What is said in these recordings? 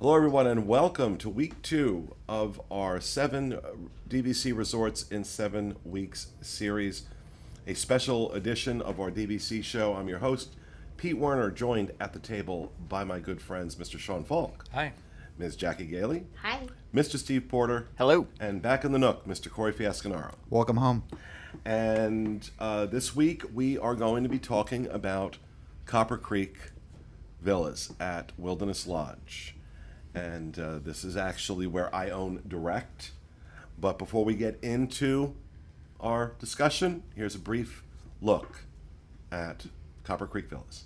Hello, everyone, and welcome to week 2 of our 7 DVC Resorts in 7 Weeks series, a special edition of our DVC show. I'm your host, Pete Werner, joined at the table by my good friends, Mr. Sean Falk. Hi. Ms. Jackie Gailey. Hi. Mr. Steve Porter. Hello. And back in the nook, Mr. Corey Fiasconaro. Welcome home. And this week we are going to be talking about Copper Creek Villas at Wilderness Lodge. And this is actually where I own direct. But before we get into our discussion, here's a brief look at Copper Creek Villas.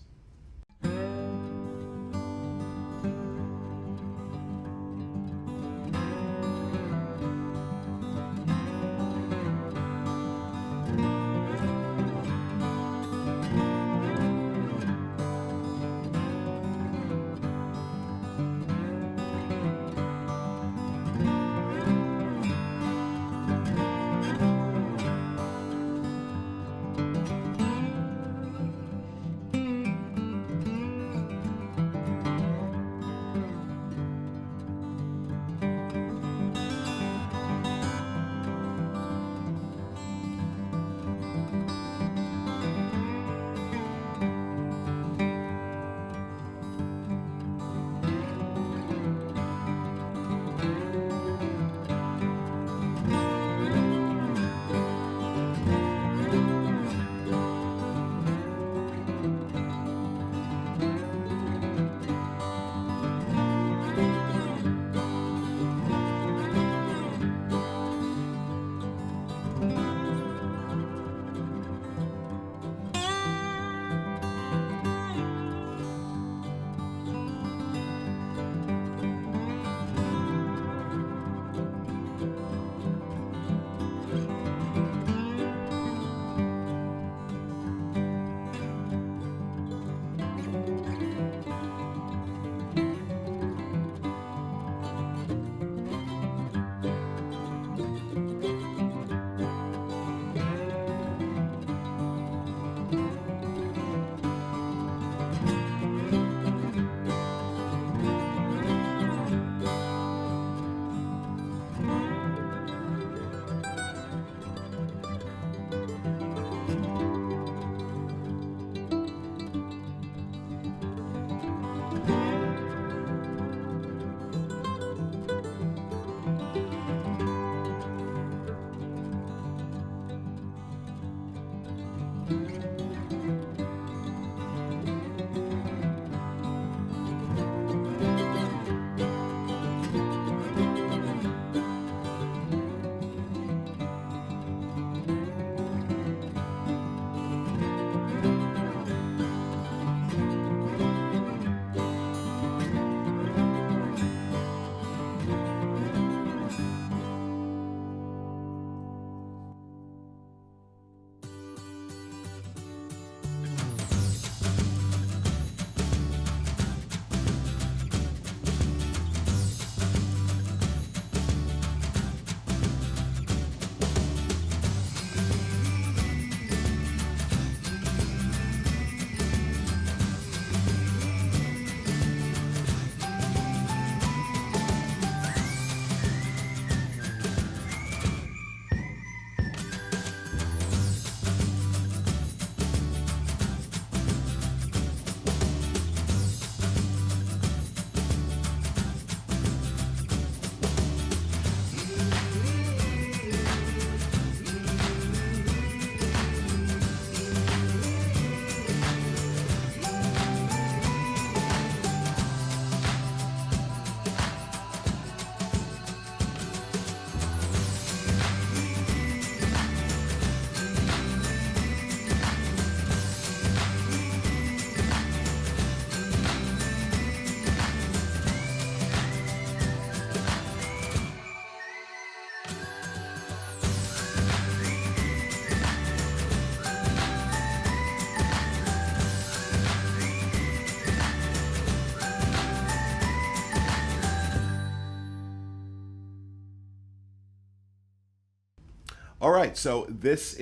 All right, so this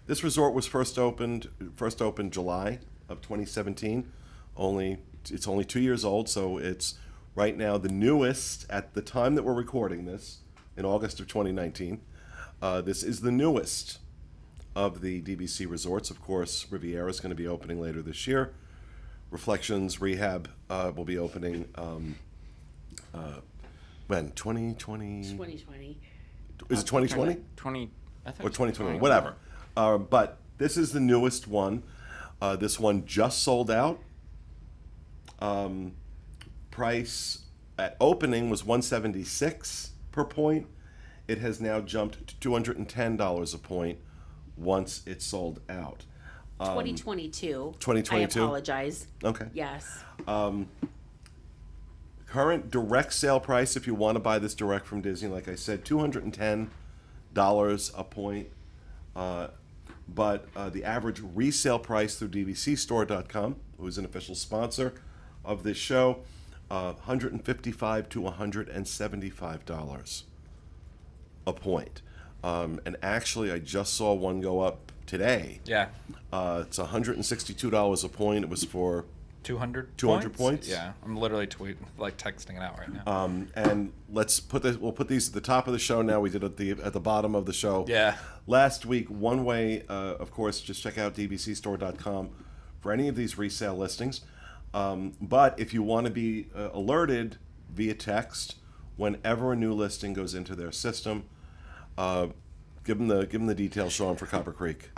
resort was first opened July of 2017. It's only 2 years old, so it's Right now, the newest, at the time that we're recording this, in August of 2019, this is the newest of the DVC resorts. Of course, Riviera is going to be opening later this year. Reflections Rehab will be opening when? 2020? 2020. Is it 2020? 20, I think. Or 2021, whatever. But this is the newest one. This one just sold out. Price at opening was $176 per point. It has now jumped to $210 a point once it's sold out. 2022. 2022? I apologize. Okay. Yes. Current direct sale price, if you want to buy this direct from Disney, like I said, $210 a point. But the average resale price through DVCstore.com, who is an official sponsor of this show, $155 to $175 a point. And actually, I just saw one go up today. Yeah. It's $162 a point. It was for 200 points? Yeah, I'm literally texting it out right now. and we'll put these at the top of the show now. We did at the bottom of the show. Yeah. Last week, one way, of course, just check out dvcstore.com for any of these resale listings. But if you want to be alerted via text whenever a new listing goes into their system, give them the details, Sean, for Copper Creek.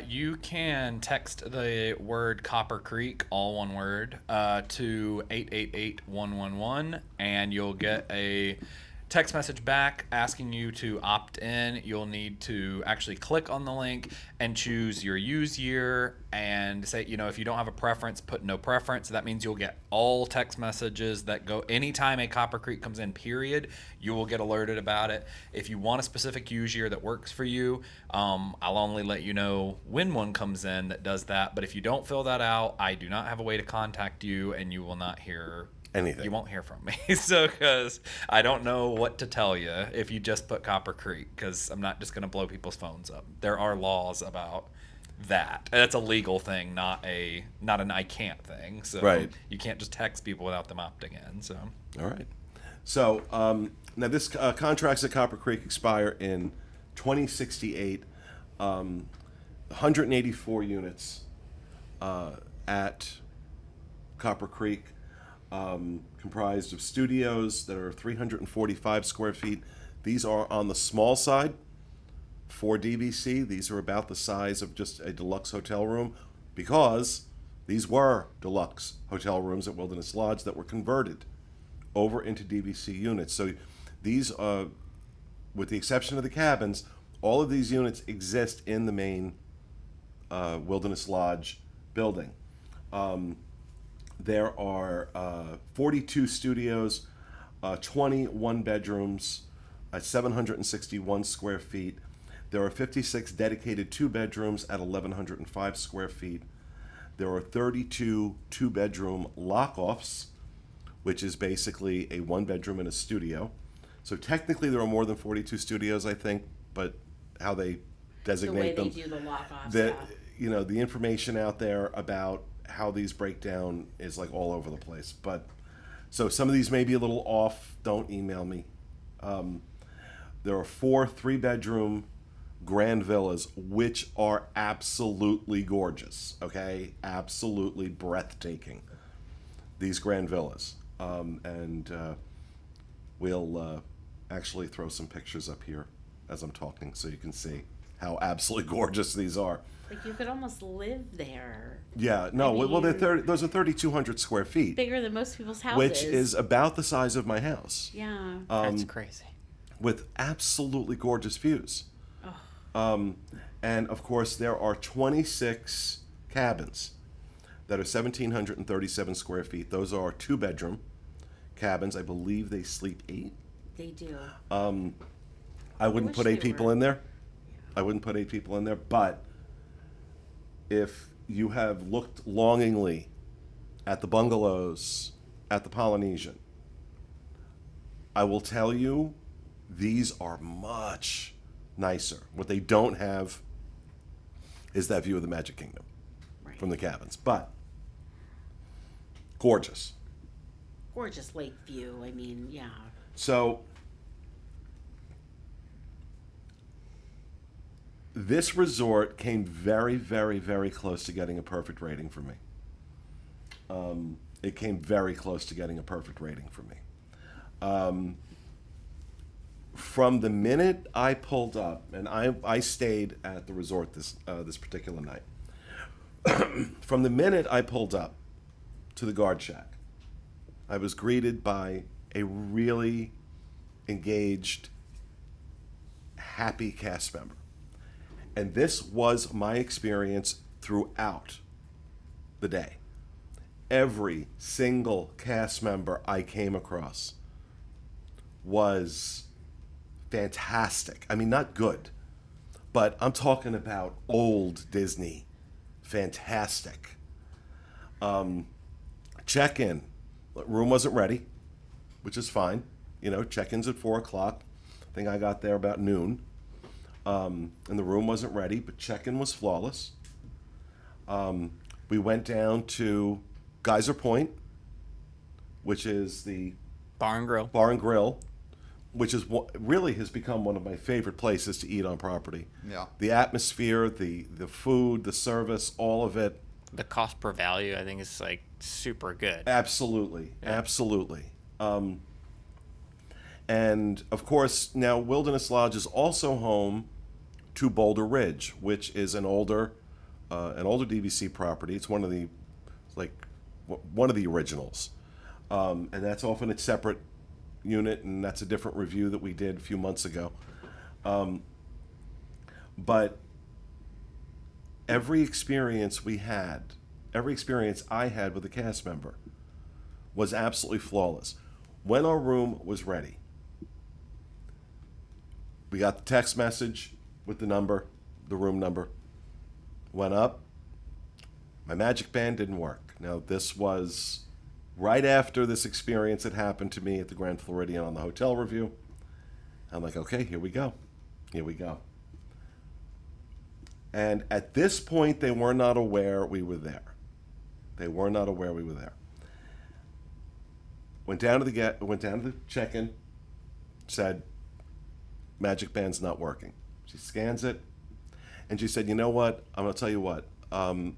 You can text the word Copper Creek, all one word, to 888-111, and you'll get a text message back asking you to opt in. You'll need to actually click on the link and choose your use year and say, if you don't have a preference, put no preference. That means you'll get all text messages that go anytime a Copper Creek comes in, period. You will get alerted about it. If you want a specific use year that works for you, I'll only let you know when one comes in that does that. But if you don't fill that out, I do not have a way to contact you, and you will not hear anything. You won't hear from me. So, because I don't know what to tell you if you just put Copper Creek, because I'm not just going to blow people's phones up. There are laws about that. That's a legal thing, not an I can't thing. So right. You can't just text people without them opting in. So all right. So now this contracts at Copper Creek expire in 2068. 184 units at Copper Creek. Comprised of studios that are 345 square feet. These are on the small side for DVC. These are about the size of just a deluxe hotel room, because these were deluxe hotel rooms at Wilderness Lodge that were converted over into DVC units. So these, with the exception of the cabins, all of these units exist in the main Wilderness Lodge building. There are 42 studios, 21 bedrooms, 761 square feet. There are 56 dedicated 2-bedrooms at 1,105 square feet. There are 32 2-bedroom lock-offs, which is basically a 1-bedroom and a studio. So technically there are more than 42 studios, I think, but how they designate them. The way they do the lock-offs, the information out there about how these break down is like all over the place. But so some of these may be a little off. Don't email me. There are 4 3-bedroom grand villas, which are absolutely gorgeous. Okay, absolutely breathtaking. These grand villas, and we'll actually throw some pictures up here as I'm talking, so you can see how absolutely gorgeous these are. Like, you could almost live there. Yeah, no, well, those are 3,200 square feet. Bigger than most people's houses. Which is about the size of my house. Yeah. that's crazy. With absolutely gorgeous views. Oh. And, of course, there are 26 cabins that are 1,737 square feet. Those are 2-bedroom cabins. I believe they sleep 8. They do. I wouldn't put 8 people in there. I wouldn't put 8 people in there, but if you have looked longingly at the bungalows at the Polynesian, I will tell you, these are much nicer. What they don't have is that view of the Magic Kingdom from the cabins, but gorgeous. gorgeous lake view. I mean, yeah. So this resort came very, very, very close to getting a perfect rating for me. It came very close to getting a perfect rating for me. From the minute I pulled up, and I stayed at the resort this particular night. From the minute I pulled up to the guard shack, I was greeted by a really engaged, happy cast member. And this was my experience throughout the day. Every single cast member I came across was fantastic. I mean, not good, but I'm talking about old Disney. Fantastic. Check-in. Room wasn't ready, which is fine. You know, check-in's at 4 o'clock. I think I got there about noon. And the room wasn't ready, but check-in was flawless. We went down to Geyser Point, which is the Bar and Grill. bar and grill, which is what really has become one of my favorite places to eat on property. Yeah. The atmosphere, the food, the service, all of it. The cost per value, I think, is like super good. Absolutely, absolutely. And of course, now Wilderness Lodge is also home to Boulder Ridge, which is an older DVC property. It's one of the originals, and that's often a separate unit, and that's a different review that we did a few months ago. But every experience I had with a cast member was absolutely flawless. When our room was ready, we got the text message with the room number, went up. My Magic Band didn't work. Now, this was right after this experience had happened to me at the Grand Floridian on the hotel review. I'm like, okay, here we go. Here we go. And at this point, they were not aware we were there. They were not aware we were there. Went down to the check-in, said, Magic Band's not working. She scans it, and she said, you know what? I'm going to tell you what. I'm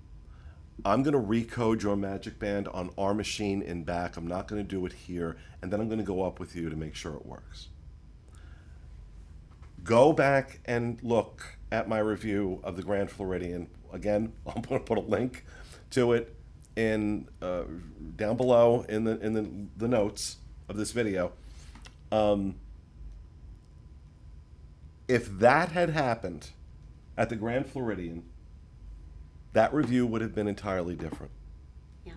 going to recode your Magic Band on our machine in back. I'm not going to do it here, and then I'm going to go up with you to make sure it works. Go back and look at my review of the Grand Floridian. Again, I'm going to put a link to it in down below in the notes of this video. If that had happened at the Grand Floridian, that review would have been entirely different. Yeah.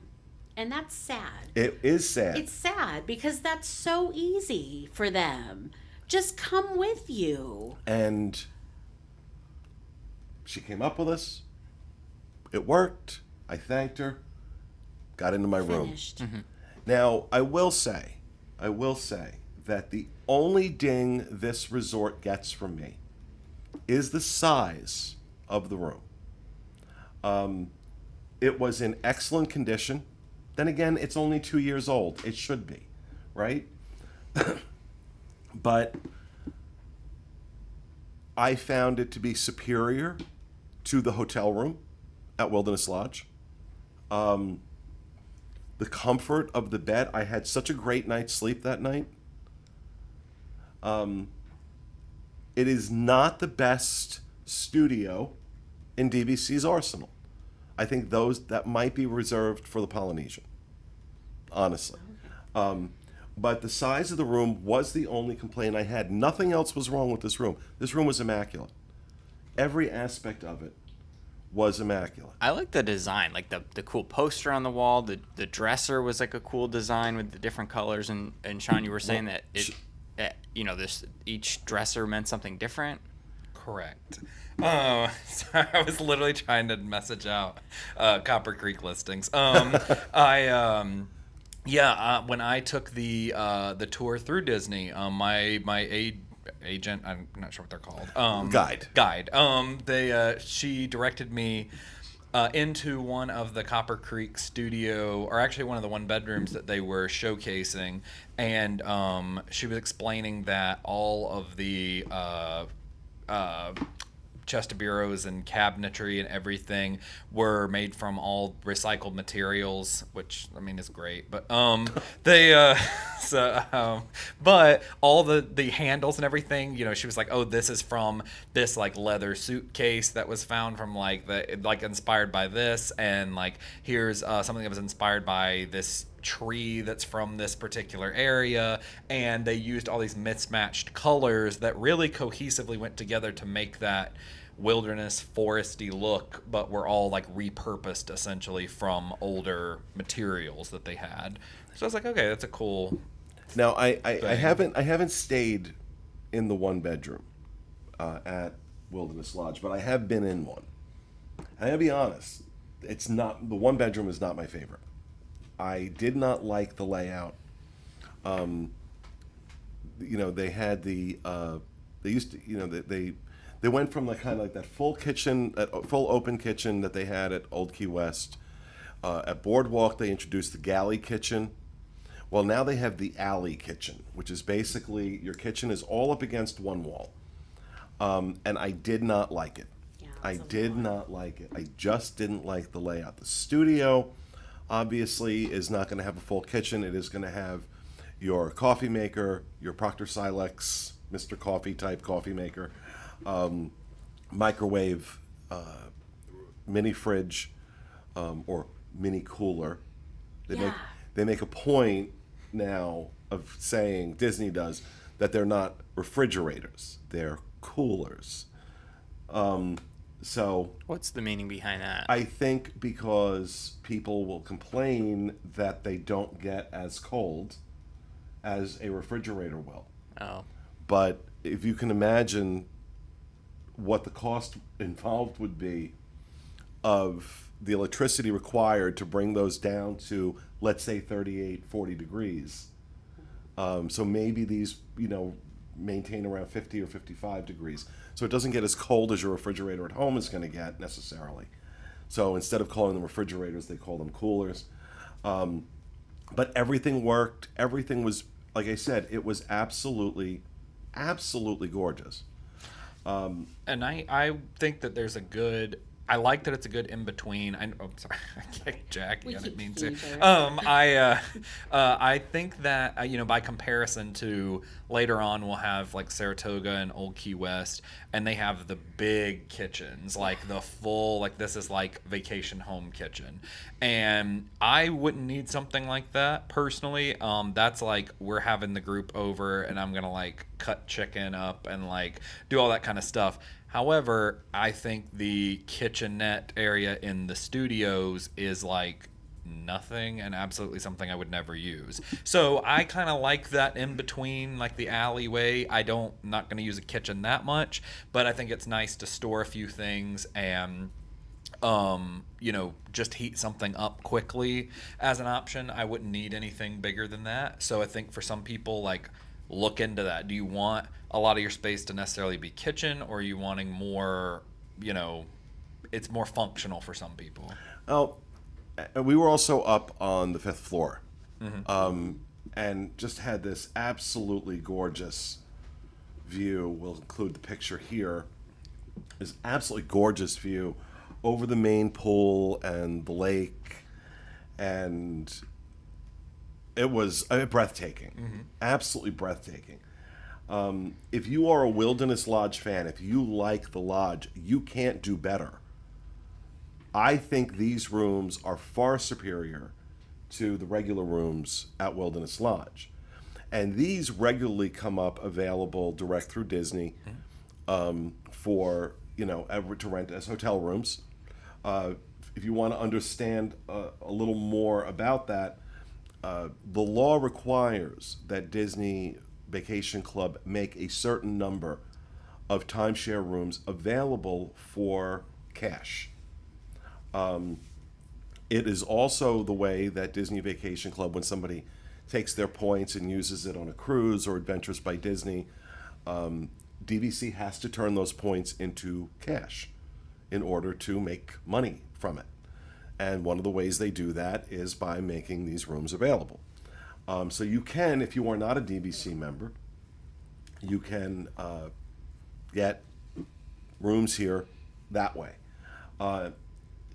And that's sad. It is sad. It's sad because that's so easy for them. Just come with you. And she came up with us. It worked. I thanked her. Got into my Finished. room. Now, I will say that the only ding this resort gets from me is the size of the room. It was in excellent condition. Then again, it's only 2 years old. It should be, right? But I found it to be superior to the hotel room at Wilderness Lodge. The comfort of the bed. I had such a great night's sleep that night. It is not the best studio in DVC's arsenal. I think that might be reserved for the Polynesian, honestly. But the size of the room was the only complaint I had. Nothing else was wrong with this room. This room was immaculate. Every aspect of it was immaculate. I like the design, like the cool poster on the wall. The dresser was like a cool design with the different colors. And Sean, you were saying that each dresser meant something different. Correct. Sorry, I was literally trying to message out Copper Creek listings. When I took the tour through Disney, my agent, I'm not sure what they're called. Guide. She directed me into one of the Copper Creek studio, or actually one of the one bedrooms that they were showcasing, and she was explaining that all of the chest of bureaus and cabinetry and everything were made from all recycled materials, which I mean is great. But they but all the handles and everything, you know, she was like, oh, this is from this like leather suitcase that was found from like inspired by this, and like here's something that was inspired by this tree that's from this particular area, and they used all these mismatched colors that really cohesively went together to make that wilderness foresty look, but were all like repurposed essentially from older materials that they had. So I was like, okay, that's a cool. Now I haven't stayed in the one bedroom at Wilderness Lodge, but I have been in one. And I gotta be honest, it's not, the one bedroom is not my favorite. I did not like the layout. You know, they had the they used to, you know, they went from like kind of like that full kitchen, that full open kitchen that they had at Old Key West. At Boardwalk, they introduced the galley kitchen. Well, now they have the alley kitchen, which is basically your kitchen is all up against one wall. And I did not like it. Yeah, I it's a did lot. not like it. I just didn't like the layout. The studio obviously is not going to have a full kitchen. It is going to have your coffee maker, your Proctor Silex, Mr. Coffee type coffee maker, microwave, mini fridge, or mini cooler. Yeah. They make a point now of saying, Disney does, that they're not refrigerators, they're coolers. So What's the meaning behind that? I think because people will complain that they don't get as cold as a refrigerator will. Oh, But if you can imagine what the cost involved would be of the electricity required to bring those down to, let's say, 38, 40 degrees. So maybe these, you know, maintain around 50 or 55 degrees. So it doesn't get as cold as your refrigerator at home is going to get necessarily. So instead of calling them refrigerators, they call them coolers. But everything worked. Everything was, like I said, it was absolutely, absolutely gorgeous. And I think that there's a good. I like that it's a good in between. Oh, sorry, I kicked Jackie. We I didn't keep mean to. teasing. I think that you know, by comparison to later on, we'll have like Saratoga and Old Key West, and they have the big kitchens, like the full, like this is like vacation home kitchen, and I wouldn't need something like that personally. That's like we're having the group over, and I'm gonna like cut chicken up and like do all that kind of stuff. However, I think the kitchenette area in the studios is like nothing and absolutely something I would never use. So I kind of like that in between, like the alleyway. Not going to use a kitchen that much, but I think it's nice to store a few things and you know, just heat something up quickly as an option. I wouldn't need anything bigger than that. So I think for some people, like, look into that. Do you want a lot of your space to necessarily be kitchen, or are you wanting more, you know, it's more functional for some people? Oh, we were also up on the 5th floor, and just had this absolutely gorgeous view. We'll include the picture here. This absolutely gorgeous view over the main pool and the lake, and it was breathtaking, absolutely breathtaking. If you are a Wilderness Lodge fan, if you like the lodge, you can't do better. I think these rooms are far superior to the regular rooms at Wilderness Lodge. And these regularly come up available direct through Disney for, you know, to rent as hotel rooms. If you want to understand a little more about that, the law requires that Disney Vacation Club make a certain number of timeshare rooms available for cash. It is also the way that Disney Vacation Club, when somebody takes their points and uses it on a cruise or Adventures by Disney, DVC has to turn those points into cash in order to make money from it. And one of the ways they do that is by making these rooms available. So you can, if you are not a DVC member, you can get rooms here that way.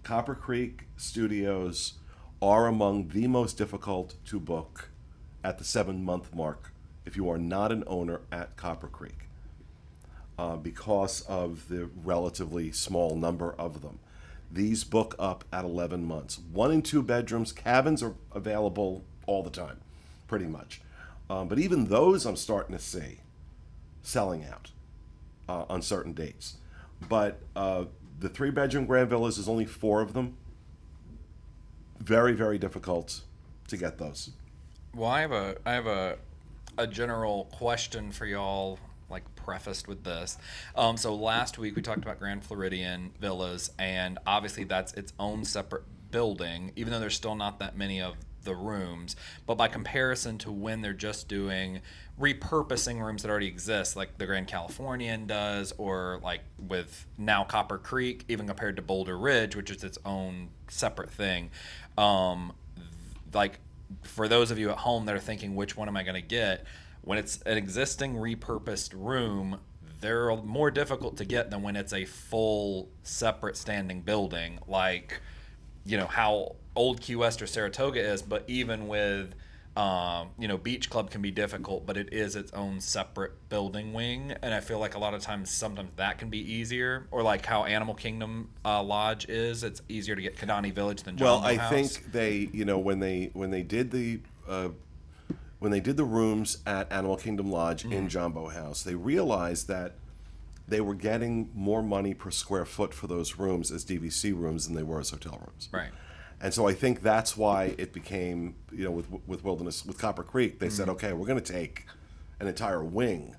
Copper Creek Studios are among the most difficult to book at the 7-month mark if you are not an owner at Copper Creek, because of the relatively small number of them. These book up at 11 months. 1 and 2 bedrooms, cabins are available all the time, pretty much. But even those I'm starting to see selling out on certain dates. But the 3-bedroom Grand Villas is only 4 of them. Very, very difficult to get those. Well, I have a general question for y'all, like prefaced with this. So last week we talked about Grand Floridian Villas, and obviously that's its own separate building, even though there's still not that many of the rooms. But by comparison to when they're just doing repurposing rooms that already exist, like the Grand Californian does, or like with now Copper Creek, even compared to Boulder Ridge, which is its own separate thing. Like for those of you at home that are thinking, which one am I going to get? When it's an existing repurposed room, they're more difficult to get than when it's a full separate standing building, like, you know, how Old Key West or Saratoga is. But even with Beach Club can be difficult, but it is its own separate building wing, and I feel like a lot of times sometimes that can be easier. Or like how Animal Kingdom Lodge is, it's easier to get Kidani Village than Jumbo Well, I House. think they, when they did the rooms at Animal Kingdom Lodge in Jumbo House, they realized that they were getting more money per square foot for those rooms as DVC rooms than they were as hotel rooms. Right. And so I think that's why it became, with Wilderness, with Copper Creek, they said, okay, we're going to take an entire wing,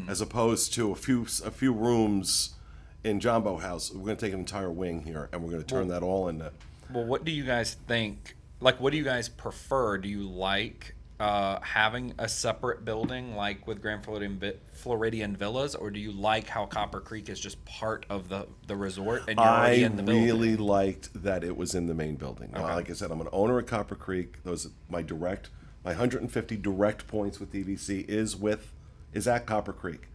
as opposed to a few rooms in Jumbo House. We're going to take an entire wing here, and we're going to turn that all into. Well, what do you guys think? Like, what do you guys prefer? Do you like having a separate building like with Grand Floridian Villas, or do you like how Copper Creek is just part of the resort and you're already in the building? I really liked that it was in the main building. Now, Okay. like I said, I'm an owner at Copper Creek. Those my 150 direct points with DVC is at Copper Creek.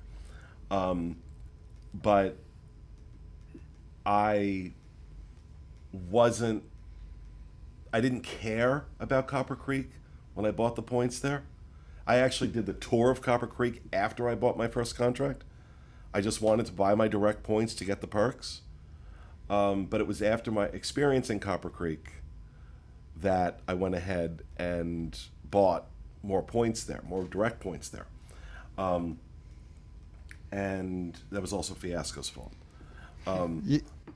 But I didn't care about Copper Creek when I bought the points there. I actually did the tour of Copper Creek after I bought my first contract. I just wanted to buy my direct points to get the perks. But it was after my experience in Copper Creek that I went ahead and bought more points there, more direct points there. And that was also Fiasco's fault.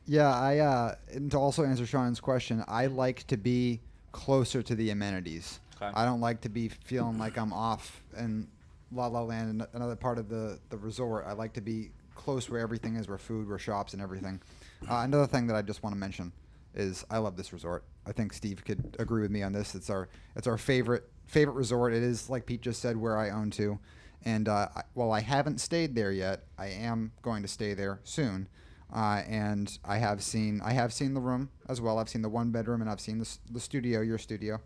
Yeah, and to also answer Sean's question, I like to be closer to the amenities. Okay. I don't like to be feeling like I'm off in La La Land, another part of the resort. I like to be close where everything is, where food, where shops, and everything. Another thing that I just want to mention is I love this resort. I think Steve could agree with me on this. It's our favorite resort. It is, like Pete just said, where I own to. And while I haven't stayed there yet, I am going to stay there soon. And I have seen the room as well. I've seen the 1-bedroom, and I've seen the studio, your studio.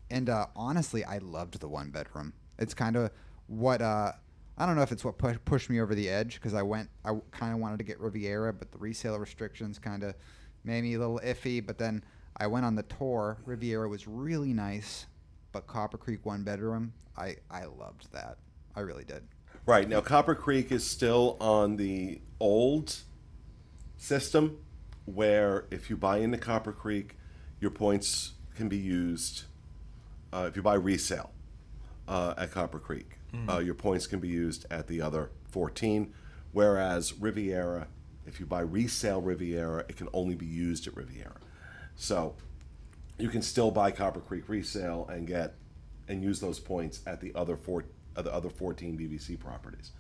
And honestly, I loved the 1-bedroom. It's kind of what I don't know if it's what pushed me over the edge, because I kind of wanted to get Riviera, but the resale restrictions kind of made me a little iffy. But then I went on the tour. Riviera was really nice, but Copper Creek 1-bedroom, I loved that. I really did. Right. Now, Copper Creek is still on the old system where if you buy into Copper Creek, your points can be used. If you buy resale at Copper Creek, your points can be used at the other 14. Whereas Riviera, if you buy resale Riviera, it can only be used at Riviera. So you can still buy Copper Creek resale and use those points at the other 14 DVC properties.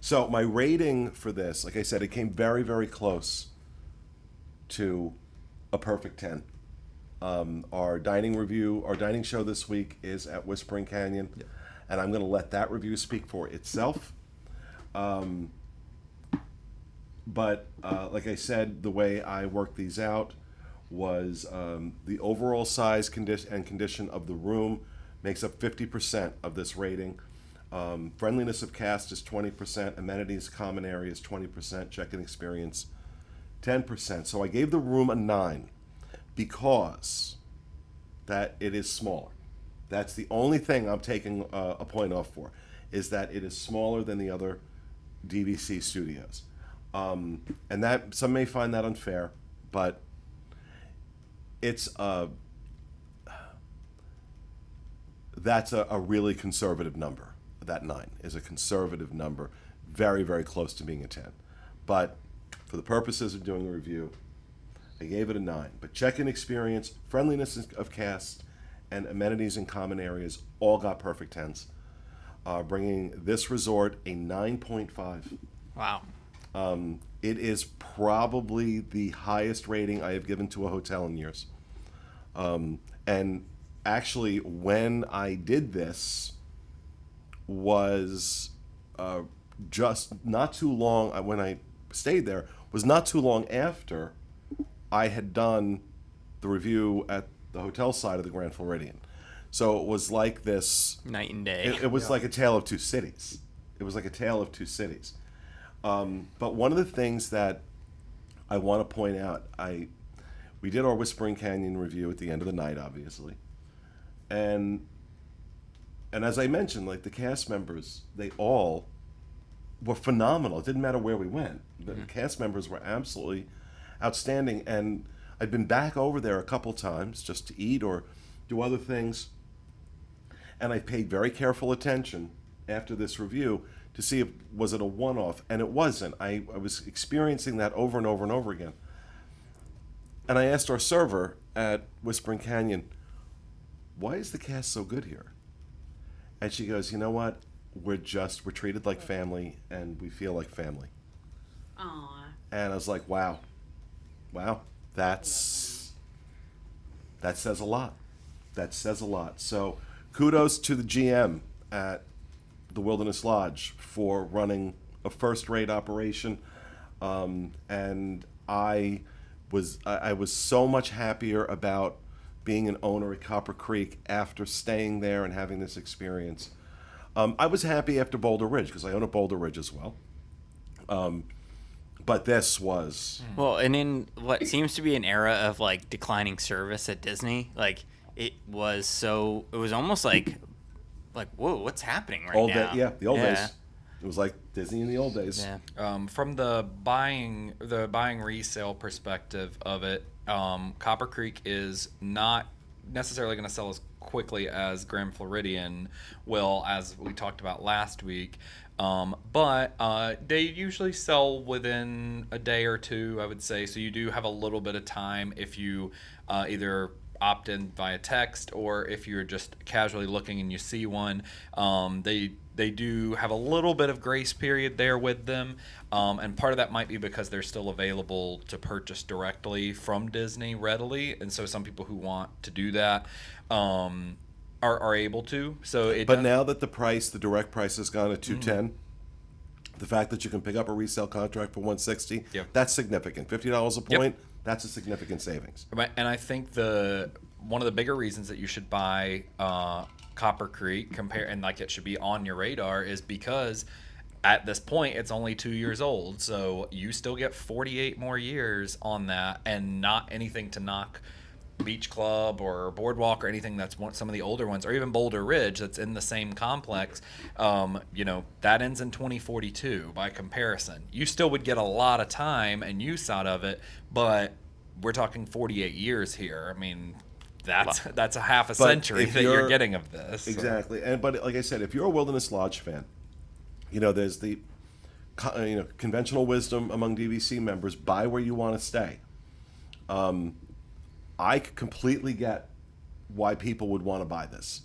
So my rating for this, like I said, it came very, very close to a perfect 10. Our dining show this week is at Whispering Canyon, and I'm going to let that review speak for itself. But like I said, the way I worked these out was the overall size and condition of the room makes up 50% of this rating. Friendliness of cast is 20%, amenities, common areas 20%, check-in experience 10%. So I gave the room a 9 because that it is smaller. That's the only thing I'm taking a point off for, is that it is smaller than the other DVC studios. And that some may find that unfair, but it's that's a really conservative number. That 9 is a conservative number, very, very close to being a 10. But for the purposes of doing a review, I gave it a 9. But check-in experience, friendliness of cast, and amenities in common areas all got perfect 10s, bringing this resort a 9.5. Wow. It is probably the highest rating I have given to a hotel in years. And actually, when I did this, was just not too long, when I stayed there, was not too long after I had done the review at the hotel side of the Grand Floridian. So it was like this. Night and day. It was like a tale of two cities. It was like a tale of two cities. But one of the things that I want to point out, we did our Whispering Canyon review at the end of the night, obviously, and as I mentioned, like the cast members, they all were phenomenal. It didn't matter where we went. The cast members were absolutely outstanding, and I'd been back over there a couple times just to eat or do other things, and I paid very careful attention after this review to see if was it a one-off, and it wasn't. I was experiencing that over and over and over again. And I asked our server at Whispering Canyon, why is the cast so good here? And she goes, you know what? We're treated like family, and we feel like family. Aw. And I was like, wow, that says a lot. That says a lot. So kudos to the GM at the Wilderness Lodge for running a first-rate operation. And I was so much happier about being an owner at Copper Creek after staying there and having this experience. I was happy after Boulder Ridge because I own a Boulder Ridge as well. But this was Well, and in what seems to be an era of like declining service at Disney, like it was almost like whoa, what's happening right old now? the old days. It was like Disney in the old days. Yeah. From the buying resale perspective of it, Copper Creek is not necessarily going to sell as quickly as Grand Floridian will, as we talked about last week. But they usually sell within a day or two, I would say. So you do have a little bit of time if you either opt in via text or if you're just casually looking and you see one. They do have a little bit of grace period there with them, and part of that might be because they're still available to purchase directly from Disney readily, and so some people who want to do that are able to. So But now that the direct price has gone to 210, the fact that you can pick up a resale contract for 160, that's significant. $50 a point, that's a significant savings. And I think one of the bigger reasons that you should buy Copper Creek and like it should be on your radar is because at this point it's only 2 years old, so you still get 48 more years on that, and not anything to knock Beach Club or Boardwalk or anything that's some of the older ones, or even Boulder Ridge that's in the same complex. That ends in 2042. By comparison, you still would get a lot of time and use out of it, but we're talking 48 years here. I mean, that's a half a century that you're getting of this. Exactly. But like I said, if you're a Wilderness Lodge fan, there's the conventional wisdom among DVC members: buy where you want to stay. I completely get why people would want to buy this.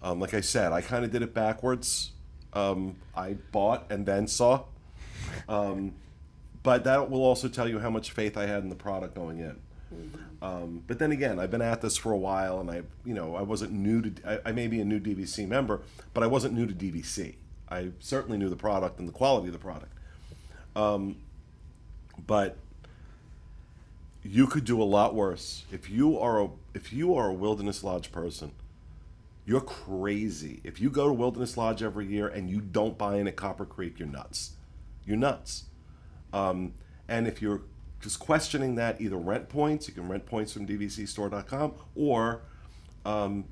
Like I said, I kind of did it backwards. I bought and then saw. But that will also tell you how much faith I had in the product going in. But then again, I've been at this for a while, and I wasn't new to. I may be a new DVC member, but I wasn't new to DVC. I certainly knew the product and the quality of the product. but you could do a lot worse. If you are a Wilderness Lodge person, you're crazy. If you go to Wilderness Lodge every year and you don't buy in at Copper Creek, you're nuts. You're nuts. And if you're just questioning that, either rent points, you can rent points from dvcstore.com, or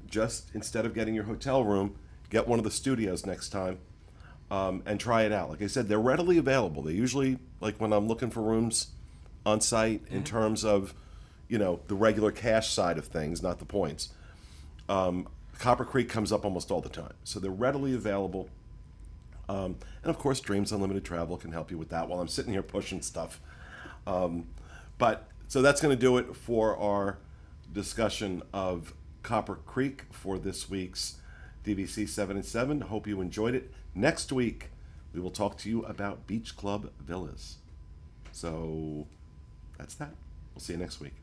just instead of getting your hotel room, get one of the studios next time and try it out. Like I said, they're readily available. They usually, like when I'm looking for rooms on site in terms of, the regular cash side of things, not the points. Copper Creek comes up almost all the time. So they're readily available. And of course, Dreams Unlimited Travel can help you with that while I'm sitting here pushing stuff. But so that's going to do it for our discussion of Copper Creek for this week's DVC 7 and 7. Hope you enjoyed it. Next week, we will talk to you about Beach Club Villas. So that's that. We'll see you next week.